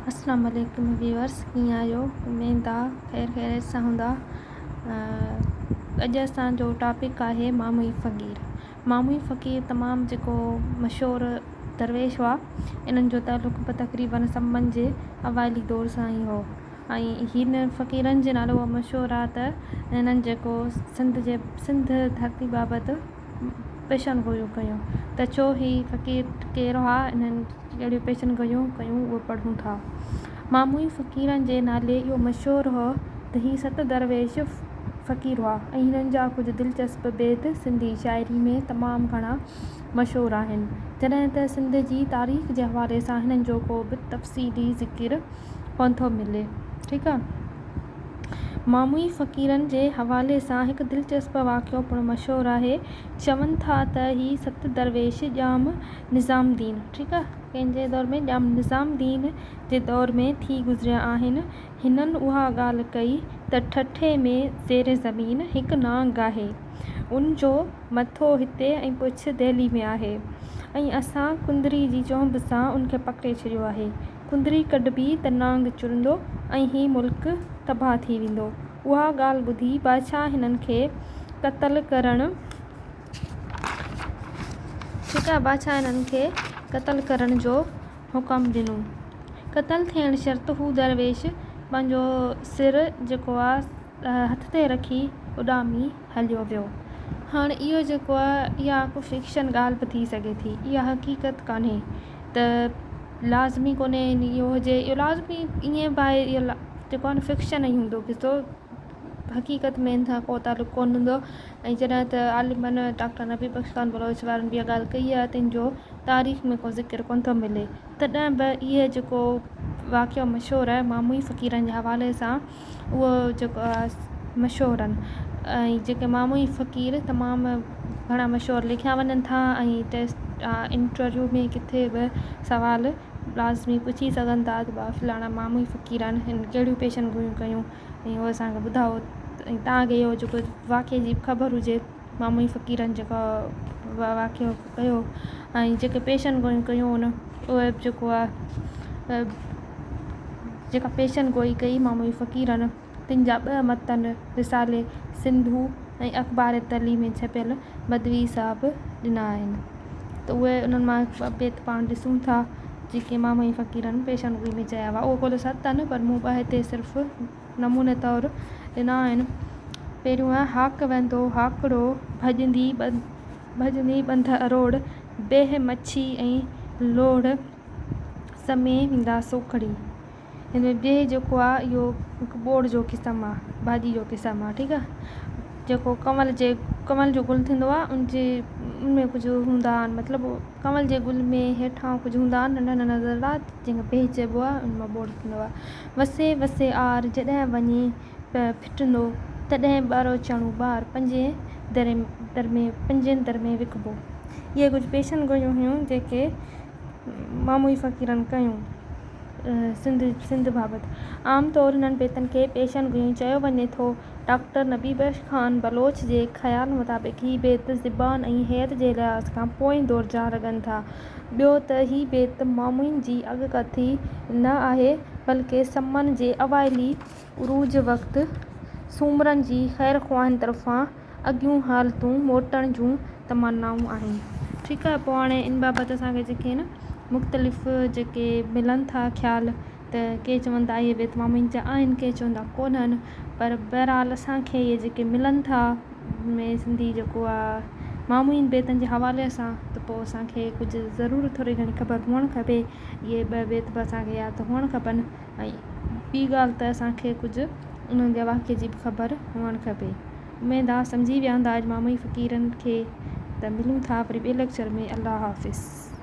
अस्सलाम वालेकुम व्यूअर्स, कीअं आहियो? उमेद आहे ख़ैर सां हूंदा। अॼु असांजो टॉपिक आहे मामूई फ़क़ीर। मामूई फ़क़ीर तमामु जेको मशहूरु दरवेश हुआ। इन्हनि जो तालुक़ तक़रीबन सभु जे अवाइली दौर सां ई हो ऐं हिन फ़क़ीरनि जे नालो उहो मशहूरु आहे त हिननि जेको सिंध धरती बाबति पेशन गोइयूं कयूं त छो ही फ़क़ीर केरु हुआ, इन्हनि जहिड़ियूं पेशन गोइयूं कयूं उहो पढ़ूं था। मामूई फ़क़ीरनि जे नाले इहो मशहूरु हो त ही 7 दरवेश फ़क़ीर हुआ ऐं हिननि जा कुझु दिलचस्प बैत सिंधी शाइरी में तमामु घणा मशहूरु आहिनि। जॾहिं त सिंध जी तारीख़ जे हवाले सां हिननि जो को बि तफ़सीली ज़िक्र कोन थो मिले। ठीकु आहे। मामूई फ़क़ीरनि जे हवाले सां हिकु दिलचस्प वाक़ियो पिणु मशहूरु आहे। चवनि था त ही 7 दरवेश ॼाम निज़ामुद्दीन, ठीकु आहे, कंहिंजे दौर में ॼाम निज़ामुद्दीन जे दौर में थी गुज़रिया आहिनि। हिननि उहा ॻाल्हि कई त ठठे में ज़ेर ज़मीन हिकु नांग आहे, उन जो मथो हिते ऐं पुछ दिल्ली में आहे ऐं असां कुंदरी जी चोंब सां उनखे पकिड़े छॾियो आहे। कुंदरी कढिबी त नांग चुरंदो ऐं ही मुल्क तबाह थी वेंदो। उहा ॻाल्हि ॿुधी बादशाह हिननि खे क़त्ल करणु करण जो हुकम ॾिनो। क़त्ल थियण शर्त हू दरवेश पंहिंजो सिर जेको आहे हथ ते रखी उॾामी हलियो वियो। हाणे इहो जेको आहे इहा को फिक्शन ॻाल्हि बि थी सघे थी, इहा हक़ीक़त कान्हे त लाज़मी कोन्हे इहो हुजे, इहो लाज़मी ईअं बि आहे, इहो जेको आहे न फिक्शन ई हूंदो, किसो हक़ीक़त में इन सां को तालुक़ कोन हूंदो। ऐं जॾहिं त आलिमन डॉक्टर नबी बख़्श ख़ान बलोच वारनि बि इहा ॻाल्हि कई आहे त इन जो तारीख़ में को ज़िक्र कोन थो मिले, तॾहिं बि इहे जेको वाक़ियो मशहूरु आहे मामूई फ़क़ीरनि जे हवाले सां, उहो जेको आहे मशहूरु आहिनि। ऐं जेके मामूई फ़क़ीर तमामु घणा मशहूरु लिखिया वञनि था ऐं टेस्ट इंटरव्यू में किथे बि सवाल लाज़मी पुछी सघनि था त फलाणा मामूई फ़क़ीर आहिनि, हिन कहिड़ियूं पेशन गोइयूं कयूं ऐं उहो असांखे ॿुधायो। ऐं तव्हांखे इहो जेको वाक़िए जी ख़बर हुजे, मामूई फ़क़ीरनि जेका वाक़ियो कयो ऐं जेके पेशन गोइयूं कयूं उन उहे जेको आहे जेका पेशन गोई कई मामूई फ़क़ीरनि, तिन जा 2 मतन रिसाले सिंधू ऐं अख़बार तली में छपियल बदवी साहब ॾिना आहिनि। त उहे उन्हनि मां बैत पाण ॾिसूं था जेके मामूई फ़क़ीरनि पेशन गोई में चया हुआ। उहो कुल 7 आहिनि, पर मूं हिते सिर्फ़ु नमूने तौरु ॾिना आहिनि। पहिरियों आहे हाक वेंदो हाकड़ो भॼंदी बंध अरोड़ बेह मच्छी ऐं लोड़ समें वेंदा सोखड़ी। हिन में बेह जेको आहे इहो हिकु ॿोड़ जो क़िस्म आहे, भाॼी जो क़िस्म आहे। ठीकु आहे। जेको कमल जो गुल थींदो आहे उनमें कुझु हूंदा आहिनि, मतिलबु कमल जे गुल में हेठां कुझु हूंदा आहिनि नंढा नंढा ज़रा, जंहिंखे बेह चइबो आहे, उन मां ॿोड़ थींदो आहे। वसे वसे आर जॾहिं वञे फिटंदो तॾहिं ॿारो चणो ॿार पंजे दर में विकबो। इहे कुझु पेशन गोइयूं हुयूं जेके मामूई फ़क़ीरनि कयूं सिंध बाबति। आमतौरु हिननि बैतनि खे पेशन गोइयूं चयो वञे थो। डॉक्टर नबी बख़्श ख़ान बलोच जे ख़्याल मुताबिक़ ही बैत ज़बान ऐं हैत जे लिहाज़ खां पोएं दौर जा लॻनि था। ॿियो त ही बैत मामूइन जी अॻकथी न आहे, बल्कि सम्मन जे अवाइली उरूज वक़्तु सूमरनि जी ख़ैर ख़्वाहनि तरफ़ां अॻियूं हालतूं मोटण जूं तमन्नाऊं आहिनि। ठीकु आहे। पोइ हाणे इन बाबति असांखे जेके न मुख़्तलिफ़ जेके मिलनि था ख़्याल, त के चवंदा इहे बैत मामूइन जा आहिनि, के चवंदा कोन्हनि, पर बहरहाल असांखे इहे जेके मिलनि था में सिंधी जेको आहे मामूइन बैतनि जे हवाले सां, त पोइ असांखे कुझु ज़रूरु थोरी घणी ख़बर हुअणु खपे। इहे 2 बैत बि असांखे यादि हुअणु खपनि ऐं ॿी ॻाल्हि त असांखे कुझु उन्हनि जे वाक़िए जी बि ख़बर हुअणु खपे। उमेद आहे सम्झी विया हूंदा अॼु मामूई फ़क़ीरनि खे। त मिलूं था वरी ॿिए लेक्चर में। अल्लाह हाफ़िज़।